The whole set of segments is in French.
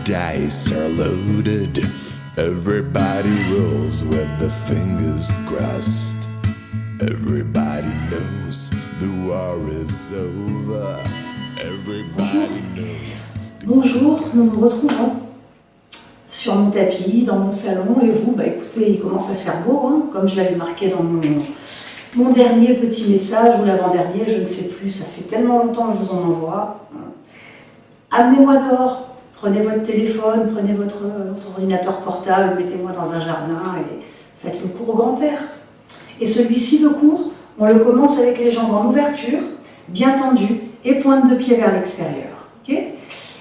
dice are loaded. Everybody rolls with the fingers crossed. Everybody knows the war is over. Everybody knows. Bonjour, nous nous retrouvons sur mon tapis, dans mon salon, et vous, écoutez, il commence à faire beau, hein, comme je l'avais marqué dans mon dernier petit message, ou l'avant-dernier, je ne sais plus, ça fait tellement longtemps que je vous en envoie. Amenez-moi dehors, prenez votre téléphone, prenez votre ordinateur portable, mettez-moi dans un jardin et faites le cours au grand air. Et celui-ci de cours, on le commence avec les jambes en ouverture, bien tendues, et pointe de pied vers l'extérieur. Okay ?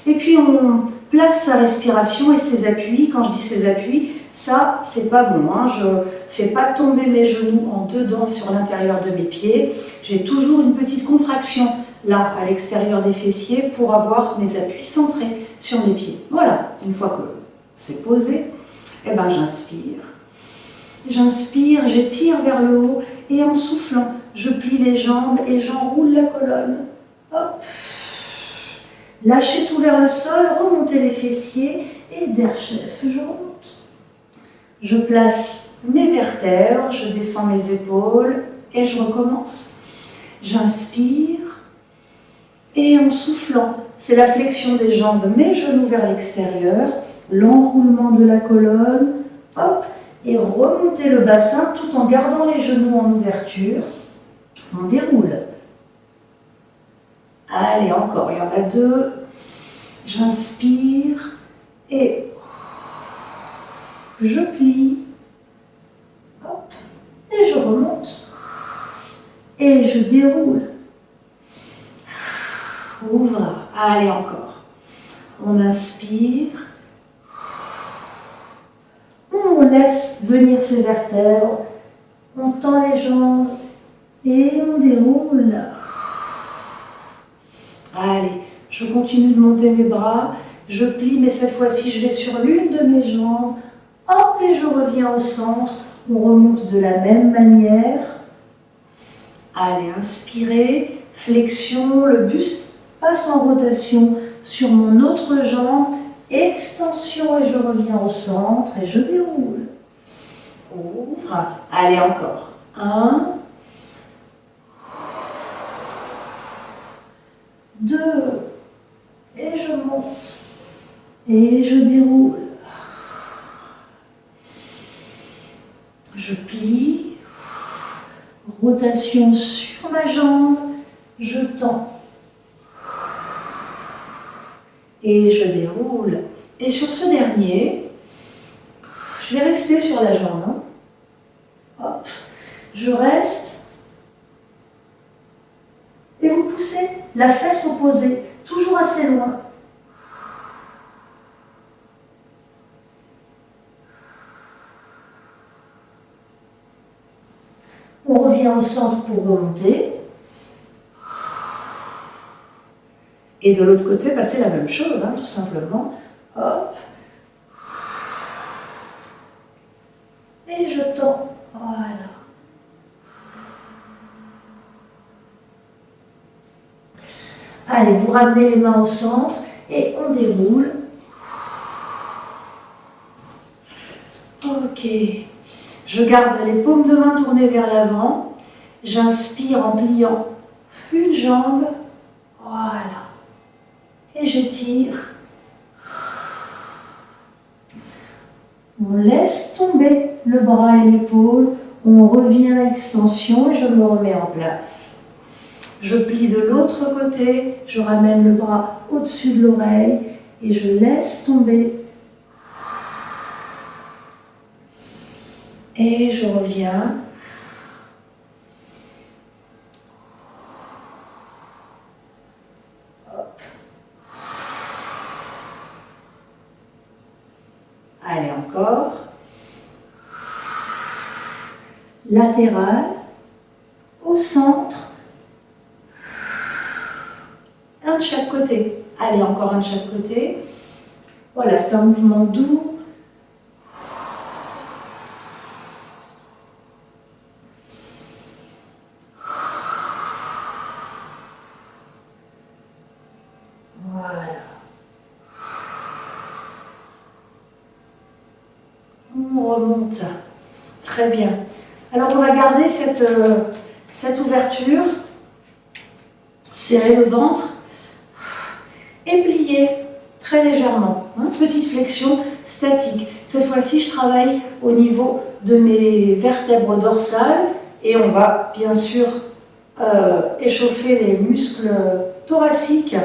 Et puis on place sa respiration et ses appuis. Quand je dis ses appuis, ça, c'est pas bon. Hein. Je fais pas tomber mes genoux en dedans sur l'intérieur de mes pieds. J'ai toujours une petite contraction là, à l'extérieur des fessiers, pour avoir mes appuis centrés sur mes pieds. Voilà, une fois que c'est posé, j'inspire. J'inspire, j'étire vers le haut, et en soufflant, je plie les jambes et j'enroule la colonne. Hop. Lâchez tout vers le sol, remontez les fessiers, et derchef, je remonte. Je place mes vertèbres, je descends mes épaules, et je recommence. J'inspire, et en soufflant, c'est la flexion des jambes, mes genoux vers l'extérieur, l'enroulement de la colonne, hop, et remonter le bassin tout en gardant les genoux en ouverture. On déroule. Allez, encore, il y en a deux. J'inspire et je plie. Hop, et je remonte. Et je déroule. Ouvre. Allez, encore. On inspire. On laisse venir ses vertèbres. On tend les jambes et on déroule. Allez, je continue de monter mes bras. Je plie, mais cette fois-ci, je vais sur l'une de mes jambes. Hop, et je reviens au centre. On remonte de la même manière. Allez, inspirez. Flexion, le buste passe en rotation sur mon autre jambe, extension et je reviens au centre et je déroule. Ouvre. Allez, encore. 1, 2, et je monte et je déroule. Je plie, rotation sur ma jambe, je tends. Et je déroule. Et sur ce dernier, je vais rester sur la jambe. Hein. Hop. Je reste. Et vous poussez la fesse opposée, toujours assez loin. On revient au centre pour remonter. Et de l'autre côté, c'est la même chose, hein, tout simplement. Hop. Et je tends. Voilà. Allez, vous ramenez les mains au centre et on déroule. Ok. Je garde les paumes de main tournées vers l'avant. J'inspire en pliant une jambe. Voilà. Et je tire. On laisse tomber le bras et l'épaule. On revient à extension et je me remets en place. Je plie de l'autre côté. Je ramène le bras au-dessus de l'oreille et je laisse tomber. Et je reviens. Allez, encore. Latéral, au centre. Un de chaque côté. Allez, encore un de chaque côté. Voilà, c'est un mouvement doux. on remonte. Très bien. Alors on va garder cette ouverture, serrer le ventre et plier très légèrement. Hein. Petite flexion statique. Cette fois-ci, je travaille au niveau de mes vertèbres dorsales et on va bien sûr échauffer les muscles thoraciques.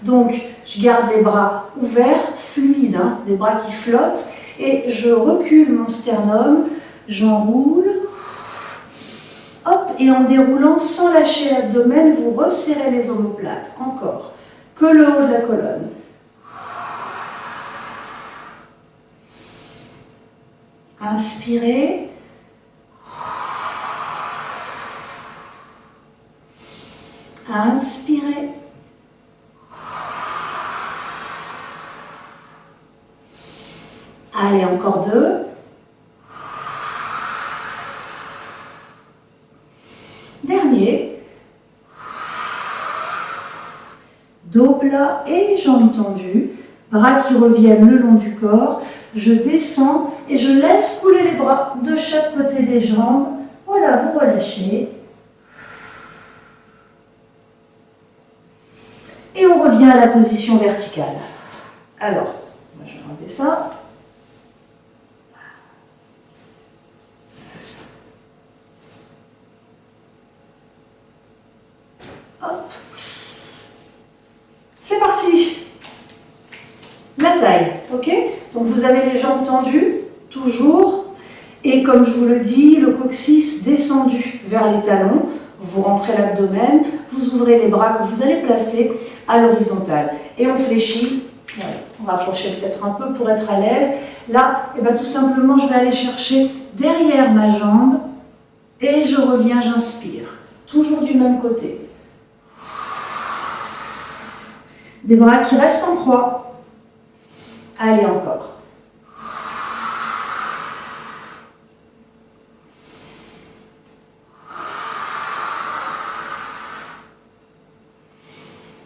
Donc, je garde les bras ouverts, fluides, hein, des bras qui flottent, et je recule mon sternum, j'enroule, hop, et en déroulant sans lâcher l'abdomen, vous resserrez les omoplates, encore, que le haut de la colonne. Inspirez. Inspirez. Allez, encore 2. Dernier. Dos plat et jambes tendues. Bras qui reviennent le long du corps. Je descends et je laisse couler les bras de chaque côté des jambes. Voilà, vous relâchez. Et on revient à la position verticale. Alors, moi je vais enlever ça. Hop. C'est parti. La taille, ok? Donc vous avez les jambes tendues, toujours. Et comme je vous le dis, le coccyx descendu vers les talons. Vous rentrez l'abdomen, vous ouvrez les bras que vous allez placer à l'horizontale. Et on fléchit. Voilà. On va approcher peut-être un peu pour être à l'aise. Là, eh ben, tout simplement, je vais aller chercher derrière ma jambe. Et je reviens, j'inspire. Toujours du même côté. Des bras qui restent en croix. Allez, encore.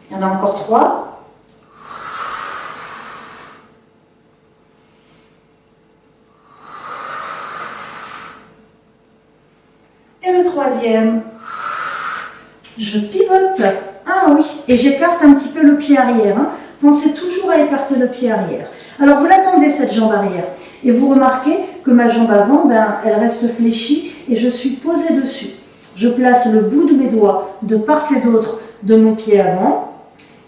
Il y en a encore 3. Et le 3e. Je pivote. Ah oui, et j'écarte un petit peu le pied arrière. Hein. Pensez toujours à écarter le pied arrière. Alors vous l'attendez cette jambe arrière. Et vous remarquez que ma jambe avant, ben, elle reste fléchie et je suis posée dessus. Je place le bout de mes doigts de part et d'autre de mon pied avant.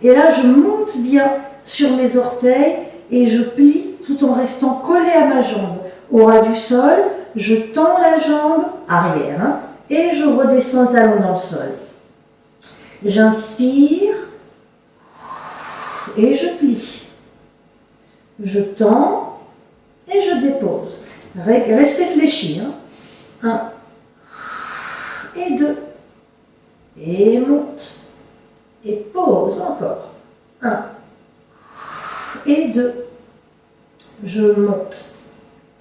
Et là, je monte bien sur mes orteils et je plie tout en restant collé à ma jambe. Au ras du sol, je tends la jambe arrière hein, et je redescends le talon dans le sol. J'inspire et je plie. Je tends et je dépose. Restez fléchi. 1 et 2 et monte. Et pose encore. 1 et 2. Je monte.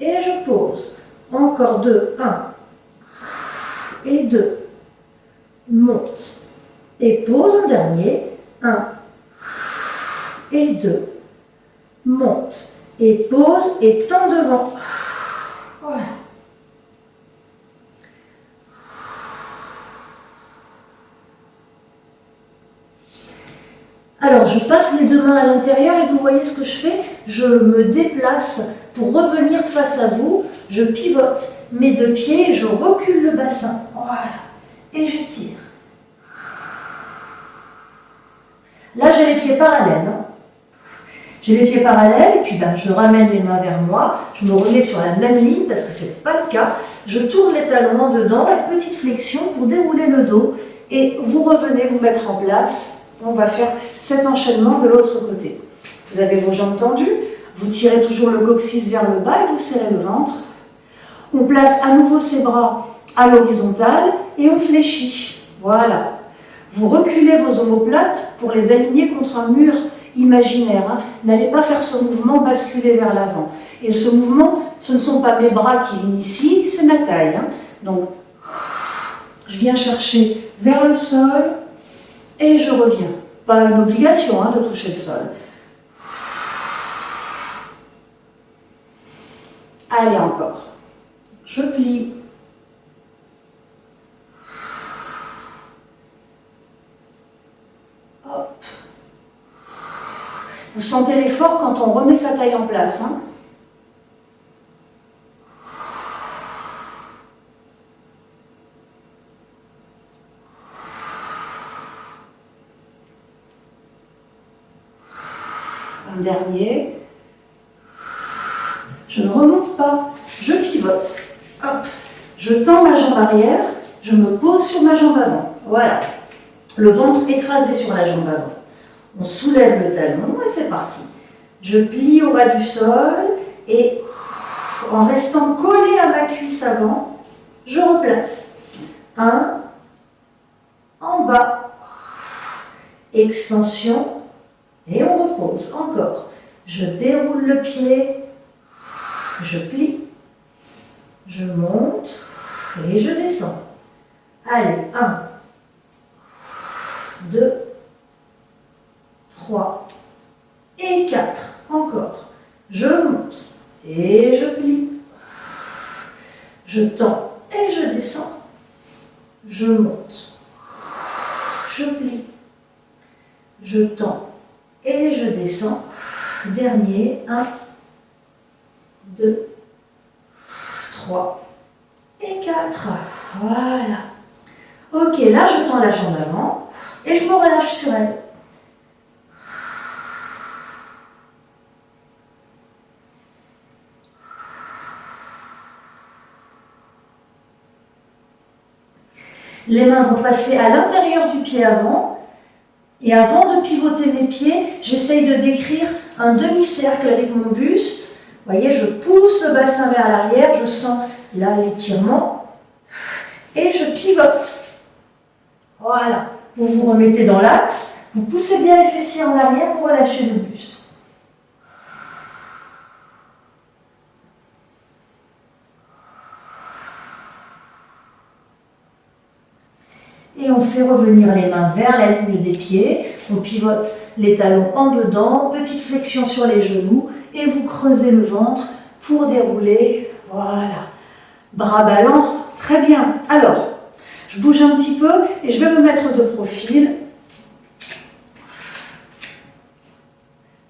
Et je pose. Encore 2. 1 et 2. Monte. Et pose un dernier. 1 et 2. Monte. Et pose et tend devant. Voilà. Alors, je passe les deux mains à l'intérieur et vous voyez ce que je fais. Je me déplace pour revenir face à vous. Je pivote mes deux pieds et je recule le bassin. Voilà. Et j'étire. Là, j'ai les pieds parallèles. Hein. J'ai les pieds parallèles et puis ben, je ramène les mains vers moi. Je me remets sur la même ligne parce que ce n'est pas le cas. Je tourne les talons en dedans, la petite flexion pour dérouler le dos. Et vous revenez vous mettre en place. On va faire cet enchaînement de l'autre côté. Vous avez vos jambes tendues, vous tirez toujours le coccyx vers le bas et vous serrez le ventre. On place à nouveau ses bras à l'horizontale et on fléchit. Voilà. Vous reculez vos omoplates pour les aligner contre un mur imaginaire. Hein. N'allez pas faire ce mouvement basculer vers l'avant. Et ce mouvement, ce ne sont pas mes bras qui l'initient, c'est ma taille. Hein. Donc, je viens chercher vers le sol. Et je reviens. Pas une obligation hein, de toucher le sol. Allez, encore. Je plie. Hop. Vous sentez l'effort quand on remet sa taille en place, hein? Un dernier. Je ne remonte pas, je pivote. Hop. Je tends ma jambe arrière, je me pose sur ma jambe avant. Voilà. Le ventre écrasé sur la jambe avant. On soulève le talon et c'est parti. Je plie au bas du sol et en restant collé à ma cuisse avant, je replace. Un, en bas, extension et on repose. Encore. Je déroule le pied, je plie, je monte et je descends. Allez, 1, 2, 3 et 4. Encore. Je monte et je plie. Je tends et je descends. Je monte. Je plie. Je tends et je descends. Dernier. 1, 2, 3 et 4. Voilà. Ok, là je tends la jambe avant et je me relâche sur elle. Les mains vont passer à l'intérieur du pied avant. Et avant de pivoter mes pieds, j'essaye de décrire un demi-cercle avec mon buste. Vous voyez, je pousse le bassin vers l'arrière, je sens là l'étirement. Et je pivote. Voilà. Vous vous remettez dans l'axe, vous poussez bien les fessiers en arrière pour relâcher le buste. Et on fait revenir les mains vers la ligne des pieds. On pivote les talons en dedans, petite flexion sur les genoux et vous creusez le ventre pour dérouler. Voilà. Bras ballants, très bien. Alors, je bouge un petit peu et je vais me mettre de profil.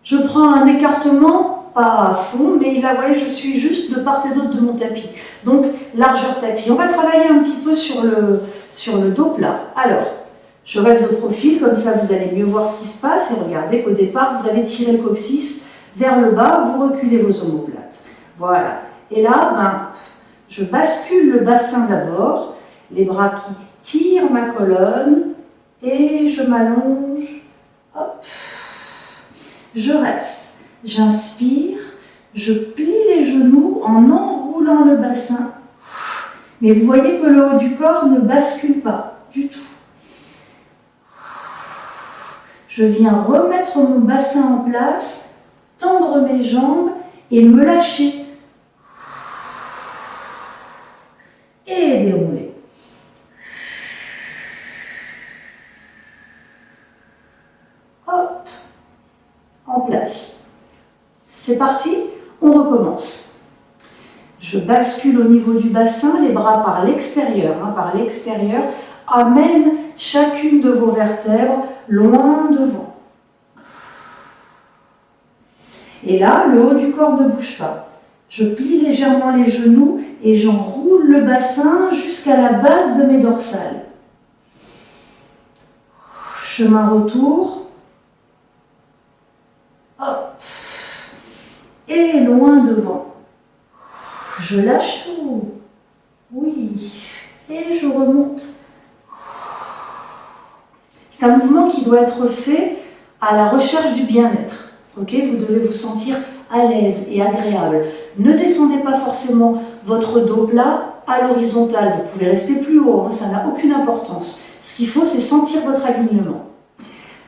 Je prends un écartement, pas à fond, mais là, vous voyez, je suis juste de part et d'autre de mon tapis. Donc, largeur tapis. On va travailler un petit peu sur le dos plat. Alors, je reste de profil, comme ça vous allez mieux voir ce qui se passe. Et regardez qu'au départ, vous avez tiré le coccyx vers le bas, vous reculez vos omoplates. Voilà. Et là, je bascule le bassin d'abord, les bras qui tirent ma colonne, et je m'allonge. Hop. Je reste. J'inspire, je plie les genoux en enroulant le bassin. Mais vous voyez que le haut du corps ne bascule pas du tout. Je viens remettre mon bassin en place, tendre mes jambes et me lâcher. Et dérouler. Hop, en place. C'est parti, on recommence. Je bascule au niveau du bassin, les bras par l'extérieur. Par l'extérieur, amène chacune de vos vertèbres loin devant. Et là, le haut du corps ne bouge pas. Je plie légèrement les genoux et j'enroule le bassin jusqu'à la base de mes dorsales. Chemin retour. Hop. Et loin devant. Je lâche tout. Oui. Et je remonte. C'est un mouvement qui doit être fait à la recherche du bien-être. Okay, vous devez vous sentir à l'aise et agréable. Ne descendez pas forcément votre dos plat à l'horizontale. Vous pouvez rester plus haut, ça n'a aucune importance. Ce qu'il faut, c'est sentir votre alignement.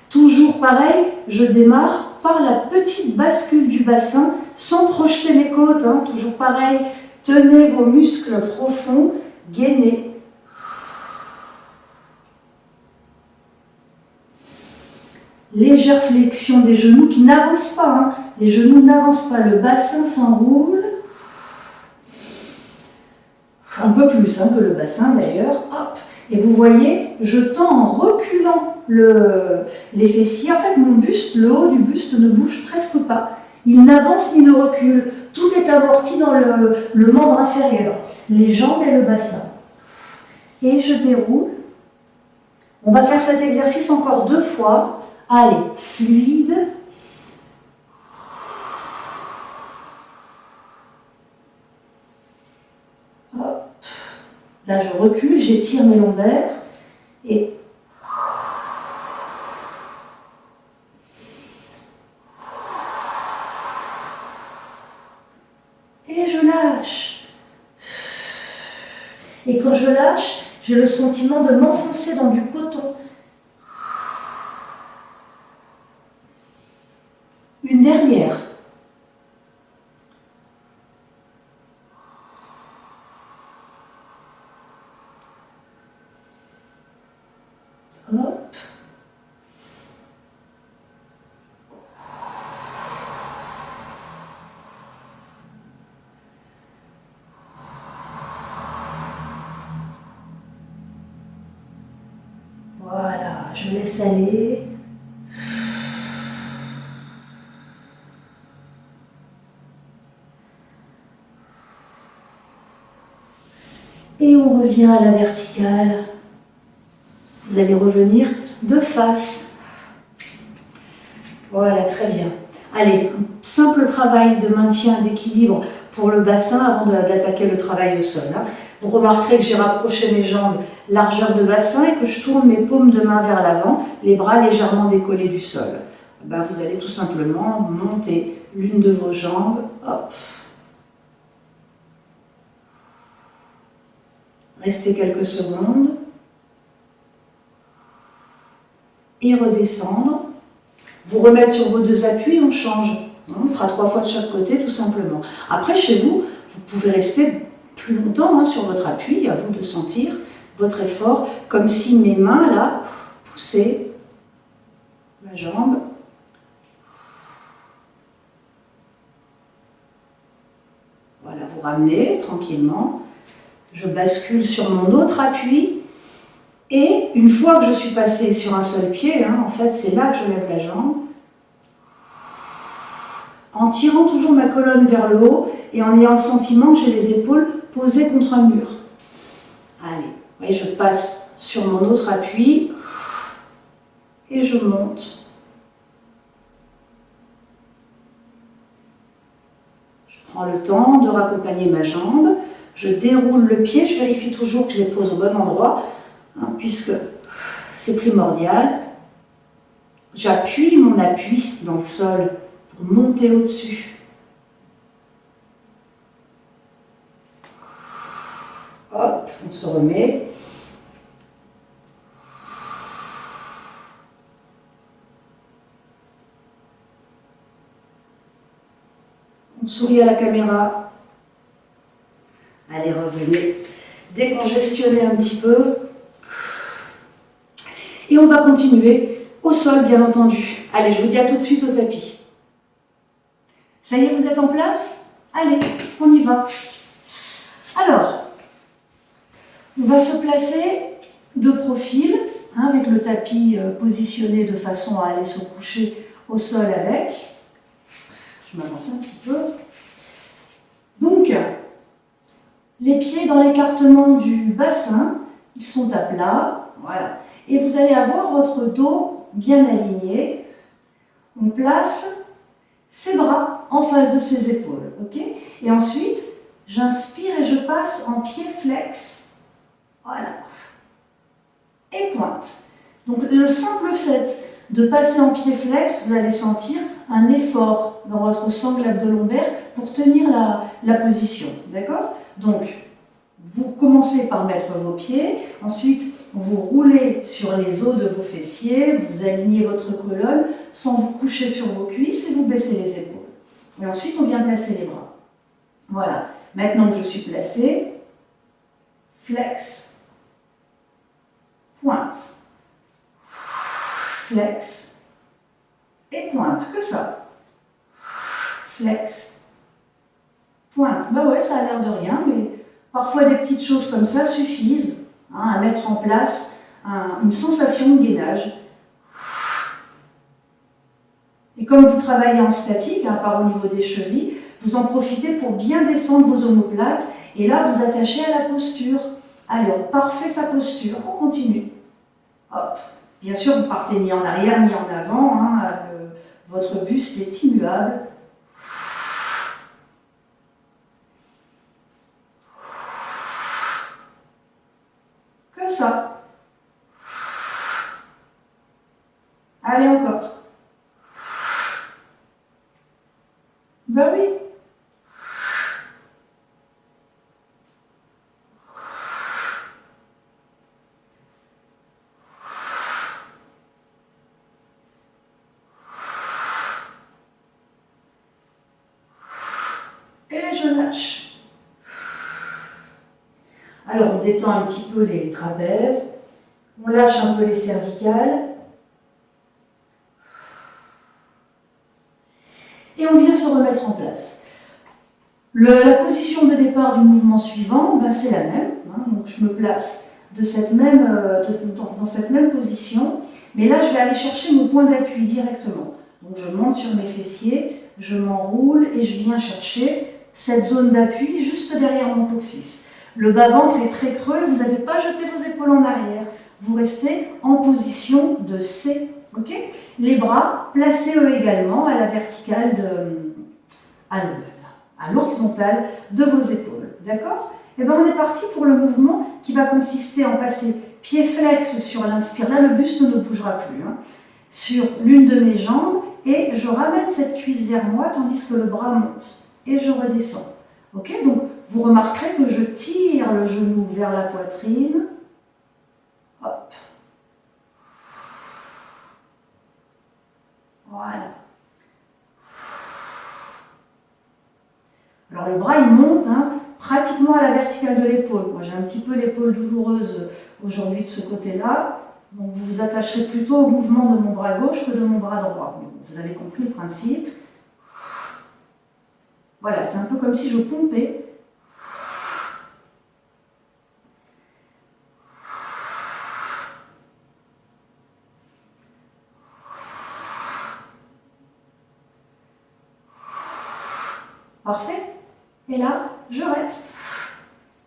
Toujours pareil, je démarre par la petite bascule du bassin sans projeter mes côtes. Toujours pareil, tenez vos muscles profonds, gainez. Légère flexion des genoux qui n'avancent pas. Les genoux n'avancent pas, le bassin s'enroule. un peu plus que le bassin d'ailleurs, hop, et vous voyez, je tends en reculant les fessiers, en fait mon buste, le haut du buste ne bouge presque pas, il n'avance ni ne recule, tout est amorti dans le membre inférieur, les jambes et le bassin. Et je déroule, on va faire cet exercice encore 2 fois, allez, fluide. Hop. Là, je recule, j'étire mes lombaires et je lâche. Et quand je lâche, j'ai le sentiment de m'enfoncer dans du coton. Une dernière. Hop. Voilà, je laisse aller. Et on revient à la verticale. Vous allez revenir de face. Voilà, très bien. Allez, un simple travail de maintien d'équilibre pour le bassin avant d'attaquer le travail au sol. Vous remarquerez que j'ai rapproché mes jambes largeur de bassin et que je tourne mes paumes de main vers l'avant, les bras légèrement décollés du sol. Vous allez tout simplement monter l'une de vos jambes. Hop. Restez quelques secondes. Et redescendre. Vous remettre sur vos 2 appuis, on change. On fera 3 fois de chaque côté, tout simplement. Après, chez vous, vous pouvez rester plus longtemps sur votre appui. À vous de sentir votre effort, comme si mes mains, là, poussaient ma jambe. Voilà, vous ramenez tranquillement. Je bascule sur mon autre appui. Et une fois que je suis passée sur un seul pied, en fait, c'est là que je lève la jambe, en tirant toujours ma colonne vers le haut et en ayant le sentiment que j'ai les épaules posées contre un mur. Allez, vous voyez, je passe sur mon autre appui et je monte. Je prends le temps de raccompagner ma jambe, je déroule le pied, je vérifie toujours que je les pose au bon endroit, puisque c'est primordial. J'appuie mon appui dans le sol pour monter au-dessus. Hop, on se remet. On sourit à la caméra. Allez, revenez. Décongestionnez un petit peu. Et on va continuer au sol, bien entendu. Allez, je vous dis à tout de suite au tapis. Ça y est, vous êtes en place? Allez, on y va. Alors, on va se placer de profil, avec le tapis positionné de façon à aller se coucher au sol avec. Je m'avance un petit peu. Donc, les pieds dans l'écartement du bassin, ils sont à plat, voilà. Et vous allez avoir votre dos bien aligné. On place ses bras en face de ses épaules, ok? Et ensuite, j'inspire et je passe en pied flex, voilà. Et pointe. Donc, le simple fait de passer en pied flex, vous allez sentir un effort dans votre sangle abdo-lombaire pour tenir la position, d'accord? Donc, vous commencez par mettre vos pieds, ensuite vous roulez sur les os de vos fessiers, vous alignez votre colonne sans vous coucher sur vos cuisses et vous baissez les épaules. Et ensuite on vient placer les bras. Voilà, maintenant que je suis placée, flex, pointe, flex et pointe, que ça. Flex, pointe, bah ouais, ça a l'air de rien, mais Parfois, des petites choses comme ça suffisent à mettre en place une sensation de gainage. Et comme vous travaillez en statique, par au niveau des chevilles, vous en profitez pour bien descendre vos omoplates et là, vous attachez à la posture. Allez, on parfait sa posture, on continue. Hop. Bien sûr, vous partez ni en arrière ni en avant, votre buste est immuable. Que ça. Allez, encore. Ben oui. Et je lâche. Alors, on détend un petit peu les trapèzes. On lâche un peu les cervicales. Et on vient se remettre en place. La position de départ du mouvement suivant, c'est la même. Donc je me place dans cette même position. Mais là, je vais aller chercher mon point d'appui directement. Donc je monte sur mes fessiers, je m'enroule et je viens chercher cette zone d'appui juste derrière mon coccyx. Le bas-ventre est très creux, vous n'avez pas jeté vos épaules en arrière. Vous restez en position de C. Okay, les bras placés eux également à la verticale, à l'horizontale de vos épaules. D'accord? Et bien on est parti pour le mouvement qui va consister en passer pied flex sur l'inspire. Là, le buste ne bougera plus. Sur l'une de mes jambes et je ramène cette cuisse vers moi tandis que le bras monte. Et je redescends. Ok? Donc vous remarquerez que je tire le genou vers la poitrine. Hop. Voilà. Alors le bras il monte pratiquement à la verticale de l'épaule. Moi j'ai un petit peu l'épaule douloureuse aujourd'hui de ce côté-là. Donc vous vous attacherez plutôt au mouvement de mon bras gauche que de mon bras droit. Vous avez compris le principe. Voilà, c'est un peu comme si je pompais. Parfait. Et là, je reste.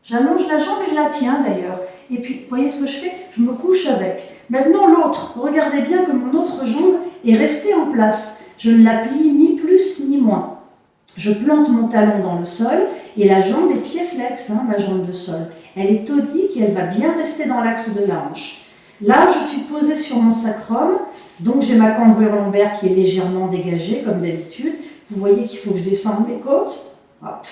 J'allonge la jambe et je la tiens d'ailleurs. Et puis, vous voyez ce que je fais? Je me couche avec. Maintenant, l'autre. Regardez bien que mon autre jambe est restée en place. Je ne la plie ni plus ni moins. Je plante mon talon dans le sol et la jambe est pied flex, ma jambe de sol. Elle est tonique et elle va bien rester dans l'axe de la hanche. Là, je suis posée sur mon sacrum, donc j'ai ma cambrure lombaire qui est légèrement dégagée comme d'habitude. Vous voyez qu'il faut que je descende mes côtes. Hop.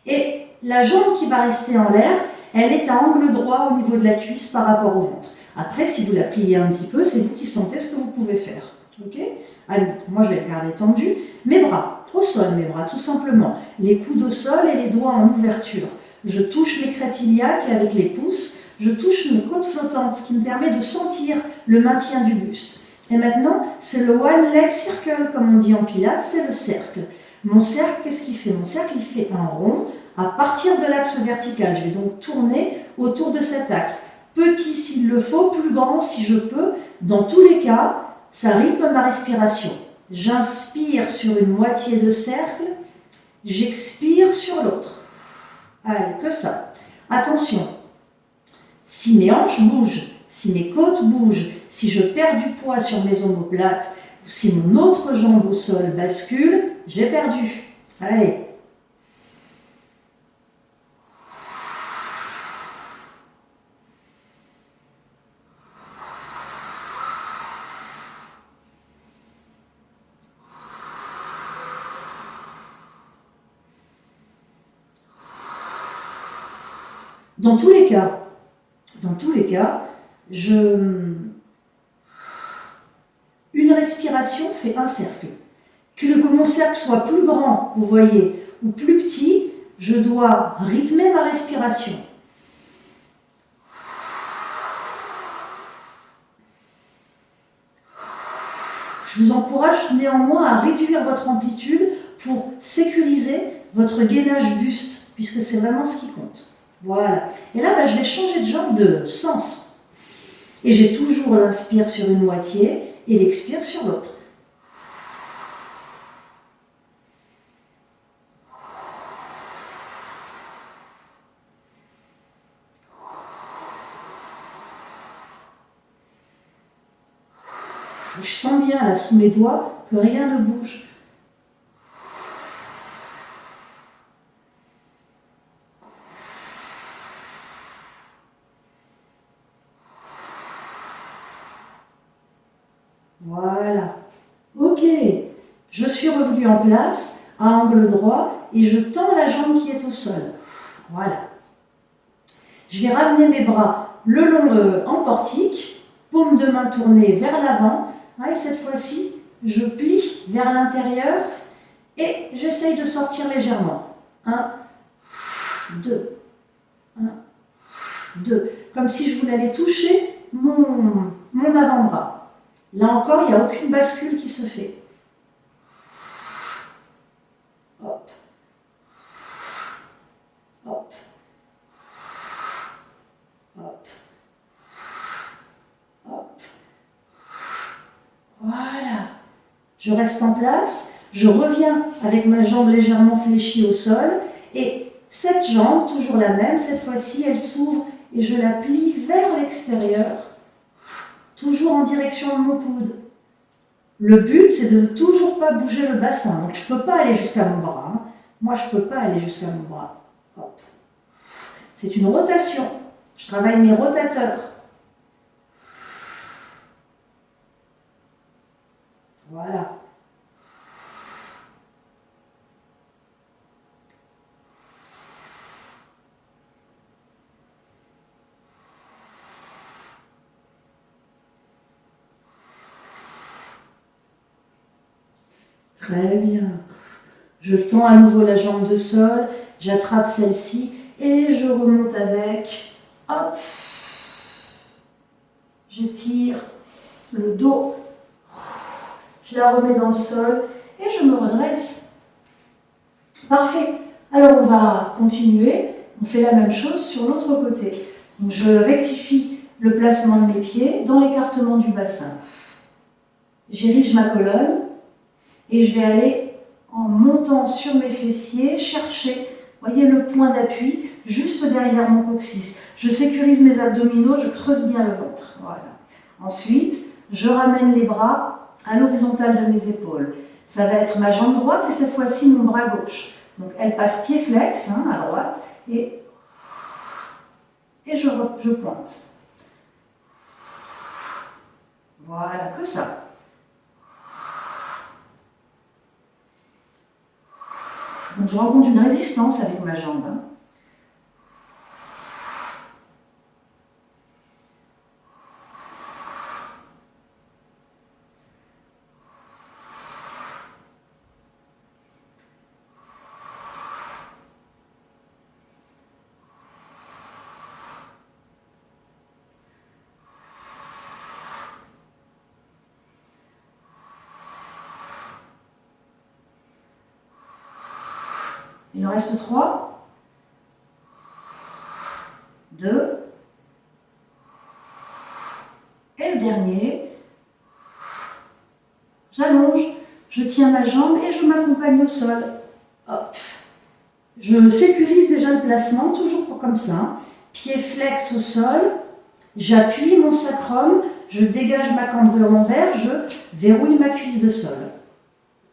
Et la jambe qui va rester en l'air, elle est à angle droit au niveau de la cuisse par rapport au ventre. Après, si vous la pliez un petit peu, c'est vous qui sentez ce que vous pouvez faire. Okay? Allez, moi, je vais les garder tendus. Mes bras, au sol, mes bras, tout simplement. Les coudes au sol et les doigts en ouverture. Je touche mes crêtes iliaques et avec les pouces, je touche mes côtes flottantes, ce qui me permet de sentir le maintien du buste. Et maintenant, c'est le one leg circle, comme on dit en pilates, c'est le cercle. Mon cercle, qu'est-ce qu'il fait? Mon cercle, il fait un rond à partir de l'axe vertical. Je vais donc tourner autour de cet axe. Petit s'il le faut, plus grand si je peux. Dans tous les cas, ça rythme ma respiration. J'inspire sur une moitié de cercle, j'expire sur l'autre. Allez, que ça. Attention, si mes hanches bougent, si mes côtes bougent, si je perds du poids sur mes omoplates, ou si mon autre jambe au sol bascule, j'ai perdu. Allez. Dans tous les cas, une respiration fait un cercle. Que mon cercle soit plus grand, vous voyez, ou plus petit, je dois rythmer ma respiration. Je vous encourage néanmoins à réduire votre amplitude pour sécuriser votre gainage buste puisque c'est vraiment ce qui compte. Voilà. Et là, je vais changer de jambe, de sens. Et j'ai toujours l'inspire sur une moitié et l'expire sur l'autre. Et je sens bien là sous mes doigts que rien ne bouge. Voilà. Ok. Je suis revenue en place, à angle droit, et je tends la jambe qui est au sol. Voilà. Je vais ramener mes bras le long en portique, paume de main tournée vers l'avant. Et cette fois-ci, je plie vers l'intérieur et j'essaye de sortir légèrement. 1, 2, 1, 2. Comme si je voulais aller toucher mon avant-bras. Là encore, il n'y a aucune bascule qui se fait. Hop. Hop. Hop. Hop. Voilà. Je reste en place, je reviens avec ma jambe légèrement fléchie au sol et cette jambe, toujours la même, cette fois-ci elle s'ouvre et je la plie vers l'extérieur, toujours en direction de mon coude. Le but c'est de ne toujours pas bouger le bassin, donc je ne peux pas aller jusqu'à mon bras. Moi je ne peux pas aller jusqu'à mon bras. Hop. C'est une rotation, je travaille mes rotateurs. Voilà. Très bien. Je tends à nouveau la jambe de sol, j'attrape celle-ci et je remonte avec. Hop. J'étire le dos. Je la remets dans le sol et je me redresse. Parfait. Alors on va continuer. On fait la même chose sur l'autre côté. Donc je rectifie le placement de mes pieds dans l'écartement du bassin. J'érige ma colonne et je vais aller en montant sur mes fessiers, chercher, voyez, le point d'appui juste derrière mon coccyx. Je sécurise mes abdominaux, je creuse bien le ventre. Voilà. Ensuite, je ramène les bras à l'horizontale de mes épaules. Ça va être ma jambe droite et cette fois-ci mon bras gauche. Donc elle passe pied flex à droite et je pointe. Voilà, que ça. Donc je rencontre une résistance avec ma jambe. Il en reste 3, 2, et le dernier. J'allonge, je tiens ma jambe et je m'accompagne au sol. Hop. Je sécurise déjà le placement, toujours comme ça. Pied flex au sol, j'appuie mon sacrum, je dégage ma cambrure lombaire, je verrouille ma cuisse de sol.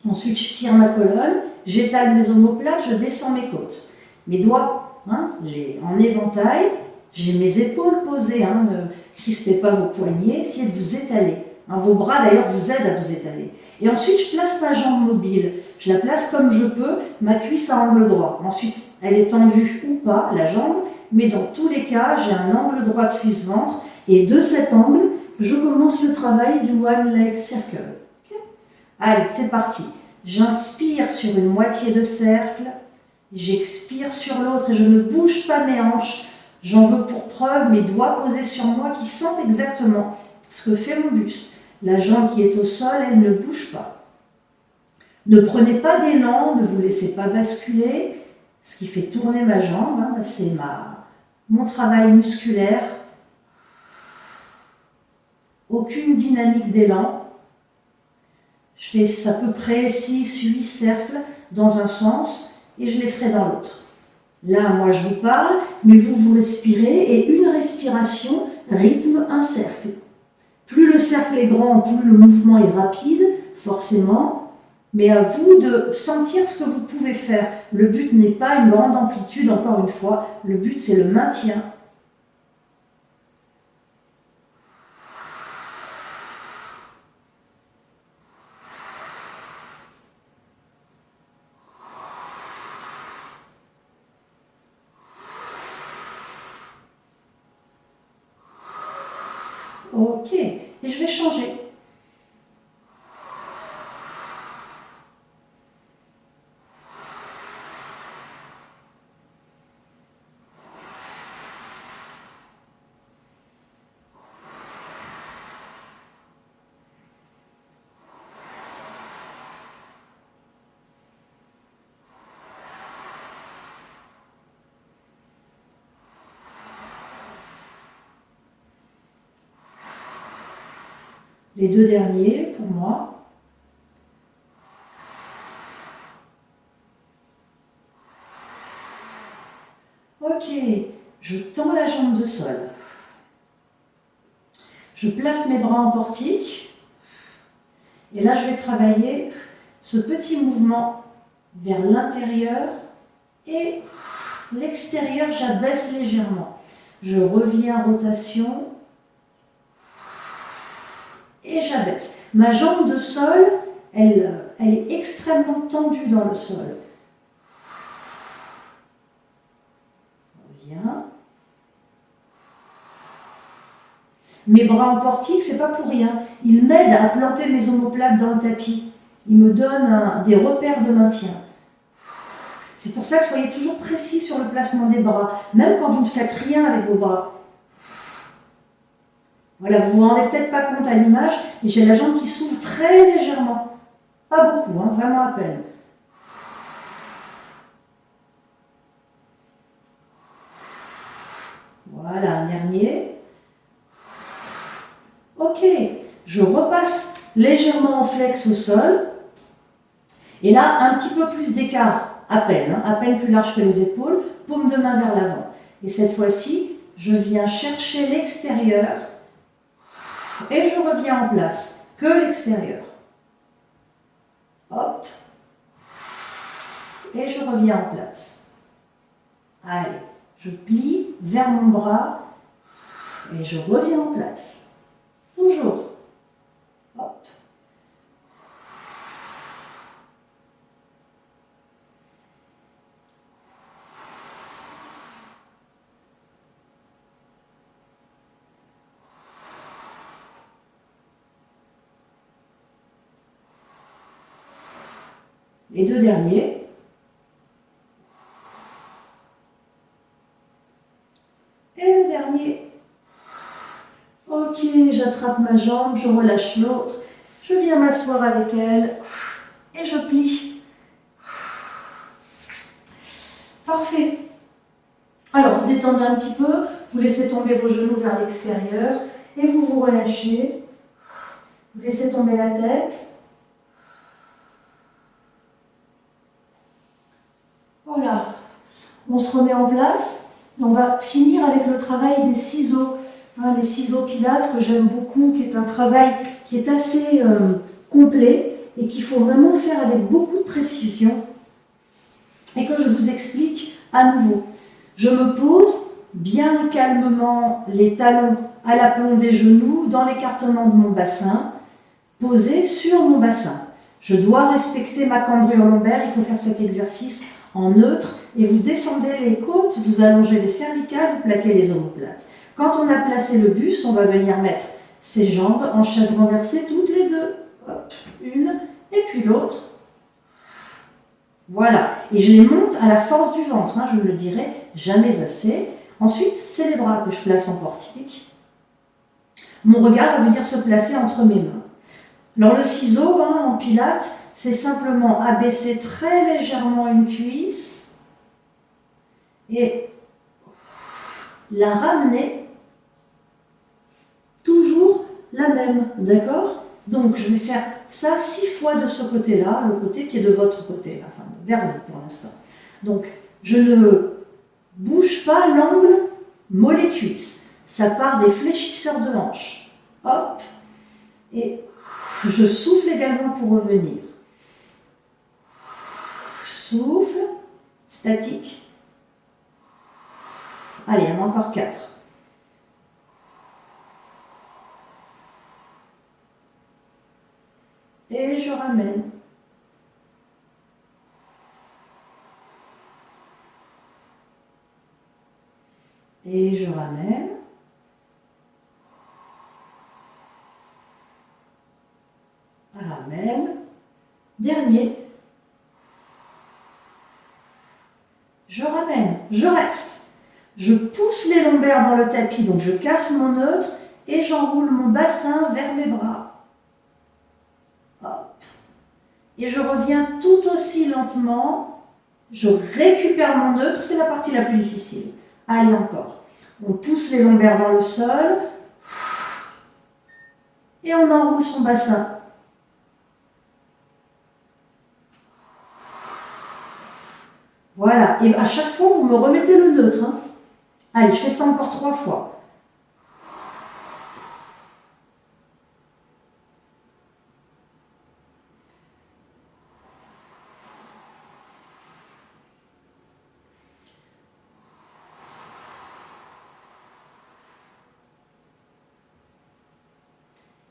Ensuite, je tire ma colonne, j'étale mes omoplates, je descends mes côtes. Mes doigts en éventail, j'ai mes épaules posées, ne crispez pas vos poignets, essayez de vous étaler. Vos bras d'ailleurs vous aident à vous étaler. Et ensuite, je place ma jambe mobile, je la place comme je peux, ma cuisse à angle droit. Ensuite, elle est tendue ou pas, la jambe, mais dans tous les cas, j'ai un angle droit cuisse-ventre, et de cet angle, je commence le travail du One Leg Circle. Okay. Allez, c'est parti. J'inspire sur une moitié de cercle, j'expire sur l'autre et je ne bouge pas mes hanches. J'en veux pour preuve mes doigts posés sur moi qui sentent exactement ce que fait mon buste. La jambe qui est au sol, elle ne bouge pas. Ne prenez pas d'élan, ne vous laissez pas basculer. Ce qui fait tourner ma jambe, hein, c'est mon travail musculaire. Aucune dynamique d'élan. Je fais à peu près 6-8 cercles dans un sens et je les ferai dans l'autre. Là, moi, je vous parle, mais vous respirez et une respiration rythme un cercle. Plus le cercle est grand, plus le mouvement est rapide, forcément, mais à vous de sentir ce que vous pouvez faire. Le but n'est pas une grande amplitude, encore une fois, le but c'est le maintien. Ok, et je vais changer. Les deux derniers pour moi. Ok, je tends la jambe de sol. Je place mes bras en portique. Et là, je vais travailler ce petit mouvement vers l'intérieur et l'extérieur, j'abaisse légèrement. Je reviens en rotation. Et j'abaisse. Ma jambe de sol, elle est extrêmement tendue dans le sol. Je reviens. Mes bras en portique, c'est pas pour rien. Ils m'aident à planter mes omoplates dans le tapis. Ils me donnent des repères de maintien. C'est pour ça que soyez toujours précis sur le placement des bras, même quand vous ne faites rien avec vos bras. Voilà, vous ne vous rendez peut-être pas compte à l'image, mais j'ai la jambe qui s'ouvre très légèrement. Pas beaucoup, hein, vraiment à peine. Voilà, un dernier. Ok, je repasse légèrement en flex au sol. Et là, un petit peu plus d'écart, à peine plus large que les épaules, paume de main vers l'avant. Et cette fois-ci, je viens chercher l'extérieur. Et je reviens en place, que l'extérieur. Hop. Et je reviens en place. Allez, je plie vers mon bras et je reviens en place. Toujours. Hop. Les deux derniers. Et le dernier. Ok, j'attrape ma jambe, je relâche l'autre. Je viens m'asseoir avec elle et je plie. Parfait. Alors, vous détendez un petit peu, vous laissez tomber vos genoux vers l'extérieur et vous vous relâchez. Vous laissez tomber la tête. Voilà, on se remet en place. On va finir avec le travail des ciseaux. Les ciseaux pilates que j'aime beaucoup, qui est un travail qui est assez complet et qu'il faut vraiment faire avec beaucoup de précision et que je vous explique à nouveau. Je me pose bien calmement les talons à l'aplomb des genoux dans l'écartement de mon bassin, posé sur mon bassin. Je dois respecter ma cambrure lombaire, il faut faire cet exercice en neutre et vous descendez les côtes, vous allongez les cervicales, vous plaquez les omoplates. Quand on a placé le buste, on va venir mettre ses jambes en chaise renversée toutes les deux. Hop, une et puis l'autre. Voilà, et je les monte à la force du ventre, je ne le dirai jamais assez. Ensuite, c'est les bras que je place en portique. Mon regard va venir se placer entre mes mains. Alors le ciseau en pilates, c'est simplement abaisser très légèrement une cuisse et la ramener toujours la même, d'accord? Donc je vais faire ça 6 fois de ce côté-là, le côté qui est de votre côté, enfin vers vous pour l'instant. Donc je ne bouge pas l'angle mollet-cuisse, ça part des fléchisseurs de hanche. Hop, et je souffle également pour revenir. Souffle, statique. Allez, il y en a encore 4. Et je ramène. Et je ramène. Ramène. Dernier. Je ramène. Je reste. Je pousse les lombaires dans le tapis, donc je casse mon neutre et j'enroule mon bassin vers mes bras. Hop. Et je reviens tout aussi lentement. Je récupère mon neutre, c'est la partie la plus difficile. Allez, encore. On pousse les lombaires dans le sol et on enroule son bassin. Voilà, et à chaque fois, vous me remettez le neutre. Hein. Allez, je fais ça encore 3 fois.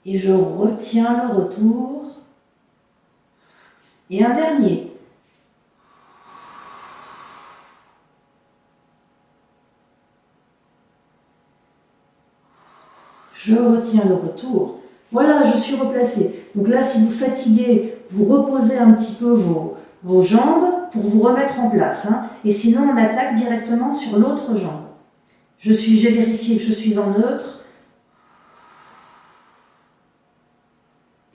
Et je retiens le retour. Et un dernier. Je retiens le retour. Voilà, je suis replacée. Donc là, si vous fatiguez, vous reposez un petit peu vos jambes pour vous remettre en place. Hein. Et sinon, on attaque directement sur l'autre jambe. J'ai vérifié que je suis en neutre.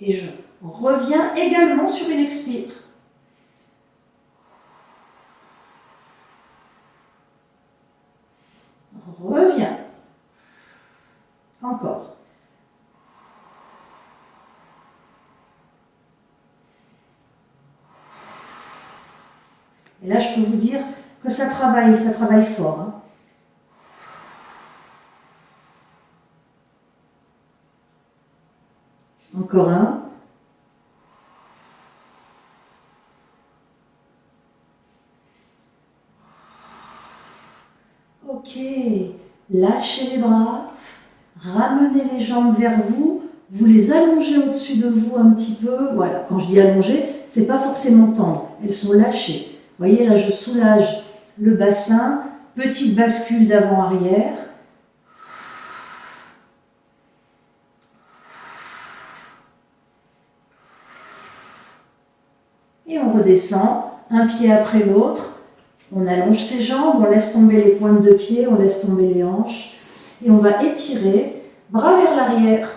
Et je reviens également sur une expire. Reviens. Encore. Et là, je peux vous dire que ça travaille fort. Hein. Encore un. Ok. Lâchez les bras. Ramenez les jambes vers vous. Vous les allongez au-dessus de vous un petit peu. Voilà. Quand je dis allonger, c'est pas forcément tendre. Elles sont lâchées. Vous voyez, là, je soulage le bassin. Petite bascule d'avant-arrière. Et on redescend, un pied après l'autre. On allonge ses jambes, on laisse tomber les pointes de pied, on laisse tomber les hanches. Et on va étirer, bras vers l'arrière.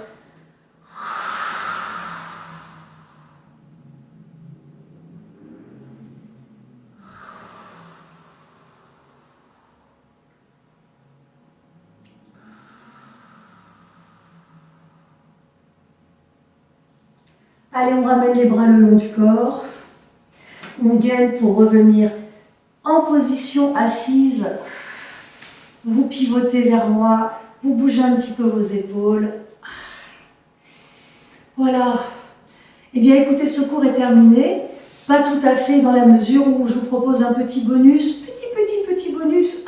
Allez, on ramène les bras le long du corps. On gaine pour revenir en position assise. Vous pivotez vers moi, vous bougez un petit peu vos épaules. Voilà. Eh bien, écoutez, ce cours est terminé. Pas tout à fait dans la mesure où je vous propose un petit bonus, petit bonus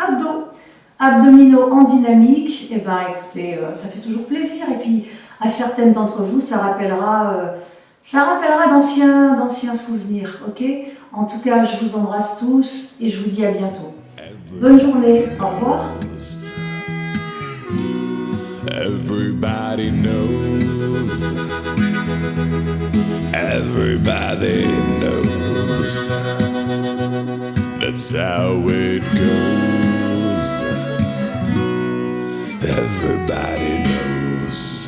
abdominaux en dynamique. Eh bien, écoutez, ça fait toujours plaisir. Et puis, à certaines d'entre vous, ça rappellera d'anciens souvenirs, ok? En tout cas, je vous embrasse tous et je vous dis à bientôt. Bonne journée, au revoir. Everybody knows. Everybody knows. That's how it goes. Everybody knows.